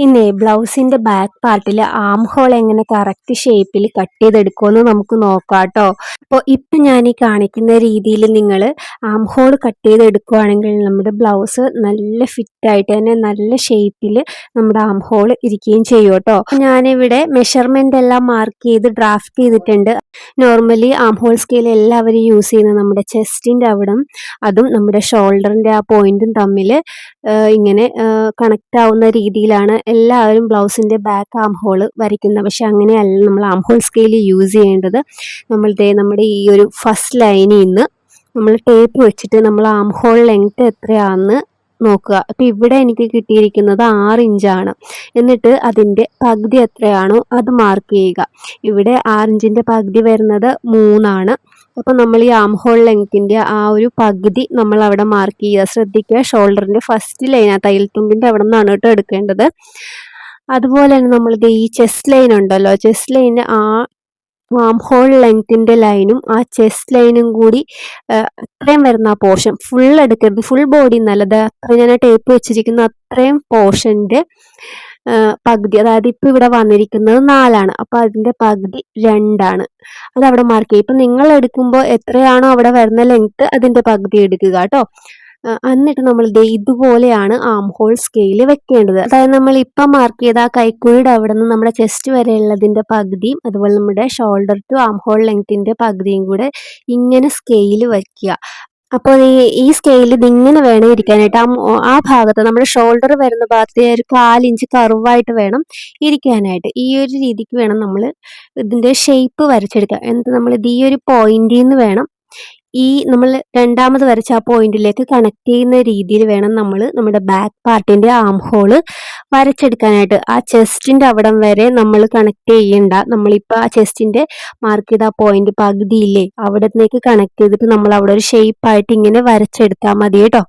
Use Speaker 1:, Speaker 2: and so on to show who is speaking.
Speaker 1: ഇന്നേ ബ്ലൗസിന്റെ ബാക്ക് പാർട്ടിൽ arm hole എങ്ങനെ കറക്റ്റ് ഷേപ്പിൽ കട്ട് ചെയ്തെടുക്കുമെന്ന് നമുക്ക് നോക്കാട്ടോ. അപ്പോൾ ഇപ്പം ഞാൻ ഈ കാണിക്കുന്ന രീതിയിൽ നിങ്ങൾ ആം ഹോൾ കട്ട് ചെയ്തെടുക്കുകയാണെങ്കിൽ നമ്മുടെ ബ്ലൗസ് നല്ല ഫിറ്റായിട്ട് തന്നെ നല്ല ഷേപ്പിൽ നമ്മുടെ ആം ഹോൾ ഇരിക്കുകയും ചെയ്യും കേട്ടോ. ഞാനിവിടെ മെഷർമെൻ്റ് എല്ലാം മാർക്ക് ചെയ്ത് ഡ്രാഫ്റ്റ് ചെയ്തിട്ടുണ്ട്. നോർമലി ആം ഹോൾ സ്കെയിൽ എല്ലാവരും യൂസ് ചെയ്യുന്നത് നമ്മുടെ ചെസ്റ്റിൻ്റെ അവിടം അതും നമ്മുടെ ഷോൾഡറിൻ്റെ ആ പോയിന്റും തമ്മിൽ ഇങ്ങനെ കണക്റ്റ് ആവുന്ന രീതിയിലാണ് എല്ലാവരും ബ്ലൗസിൻ്റെ ബാക്ക് ആം ഹോൾ വരയ്ക്കുന്നത്. പക്ഷെ അങ്ങനെയല്ല നമ്മൾ ആം ഹോൾ സ്കെയിൽ യൂസ് ചെയ്യേണ്ടത്. നമ്മുടെ ഈ ഒരു ഫസ്റ്റ് ലൈനിൽ നിന്ന് നമ്മൾ ടേപ്പ് വെച്ചിട്ട് നമ്മൾ ആം ഹോൾ ലെങ്ത് എത്രയാണെന്ന് നോക്കുക. അപ്പോൾ ഇവിടെ എനിക്ക് കിട്ടിയിരിക്കുന്നത് 6 ഇഞ്ചാണ്. എന്നിട്ട് അതിൻ്റെ പകുതി എത്രയാണോ അത് മാർക്ക് ചെയ്യുക. ഇവിടെ 6 ഇഞ്ചിൻ്റെ പകുതി വരുന്നത് 3 ആണ്. അപ്പോൾ നമ്മൾ ഈ ആം ഹോൾ ലെങ്ത്തിൻ്റെ ആ ഒരു പകുതി നമ്മൾ അവിടെ മാർക്ക് ചെയ്യുക. ശ്രദ്ധിക്കുക, ഷോൾഡറിൻ്റെ ഫസ്റ്റ് ലൈൻ ആ തയ്യൽ തുമ്പിൻ്റെ അവിടെ നിന്നാണ് കേട്ടോ എടുക്കേണ്ടത്. അതുപോലെ തന്നെ നമ്മളിത് ഈ ചെസ്റ്റ് ലൈൻ ഉണ്ടല്ലോ, ചെസ്റ്റ് ലൈനിൻ്റെ ആ ആം ഹോൾ ലെങ്ത്തിൻ്റെ ലൈനും ആ ചെസ്റ്റ് ലൈനും കൂടി അത്രയും വരുന്ന ആ പോർഷൻ ഫുൾ എടുക്കരുത്, ഫുൾ ബോഡി നല്ലത് അത്ര ഞാൻ ടേപ്പ് വെച്ചിരിക്കുന്ന അത്രയും പോർഷൻ്റെ പകുതി, അതായത് ഇപ്പം ഇവിടെ വന്നിരിക്കുന്നത് 4 ആണ്. അപ്പോൾ അതിൻ്റെ പകുതി 2 ആണ്. അതവിടെ മാർക്ക് ചെയ്യും. ഇപ്പം നിങ്ങൾ എടുക്കുമ്പോൾ എത്രയാണോ അവിടെ വരുന്ന ലെങ്ത്ത് അതിൻ്റെ പകുതി എടുക്കുക കേട്ടോ. എന്നിട്ട് നമ്മൾ ഇതുപോലെയാണ് ആം ഹോൾ സ്കെയിൽ വെക്കേണ്ടത്. അതായത് നമ്മൾ ഇപ്പം മാർക്ക് ചെയ്ത ആ കൈക്കുഴിയുടെ അവിടെ നിന്ന് നമ്മുടെ ചെസ്റ്റ് വരെ ഉള്ളതിൻ്റെ പകുതിയും അതുപോലെ നമ്മുടെ ഷോൾഡർ ടു ആം ഹോൾ ലെങ്ത്തിൻ്റെ പകുതിയും കൂടെ ഇങ്ങനെ സ്കെയിൽ വയ്ക്കുക. അപ്പോൾ ഈ സ്കെയിൽ ഇതിങ്ങനെ വേണം ഇരിക്കാനായിട്ട്. ആ ഭാഗത്ത് നമ്മുടെ ഷോൾഡർ വരുന്ന ഭാഗത്ത് ഒരു 4 ഇഞ്ച് കർവായിട്ട് വേണം ഇരിക്കാനായിട്ട്. ഈ ഒരു രീതിക്ക് വേണം നമ്മൾ ഇതിൻ്റെ ഷേപ്പ് വരച്ചെടുക്കുക. എന്നിട്ട് നമ്മൾ ഈ ഒരു പോയിന്റിൽ നിന്ന് വേണം നമ്മൾ രണ്ടാമത് വരച്ച ആ പോയിന്റിലേക്ക് കണക്ട് ചെയ്യുന്ന രീതിയിൽ വേണം നമ്മൾ നമ്മുടെ ബാക്ക് പാർട്ടിൻ്റെ ആം ഹോള് വരച്ചെടുക്കാനായിട്ട്. ആ ചെസ്റ്റിൻ്റെ അവിടം വരെ നമ്മൾ കണക്ട് ചെയ്യണ്ട. നമ്മളിപ്പോൾ ആ ചെസ്റ്റിൻ്റെ മാർക്ക് ചെയ്ത ആ പോയിന്റ് പകുതിയില്ലേ, അവിടത്തേക്ക് കണക്ട് ചെയ്തിട്ട് നമ്മൾ അവിടെ ഒരു ഷേപ്പായിട്ട് ഇങ്ങനെ വരച്ചെടുത്താൽ മതി കേട്ടോ.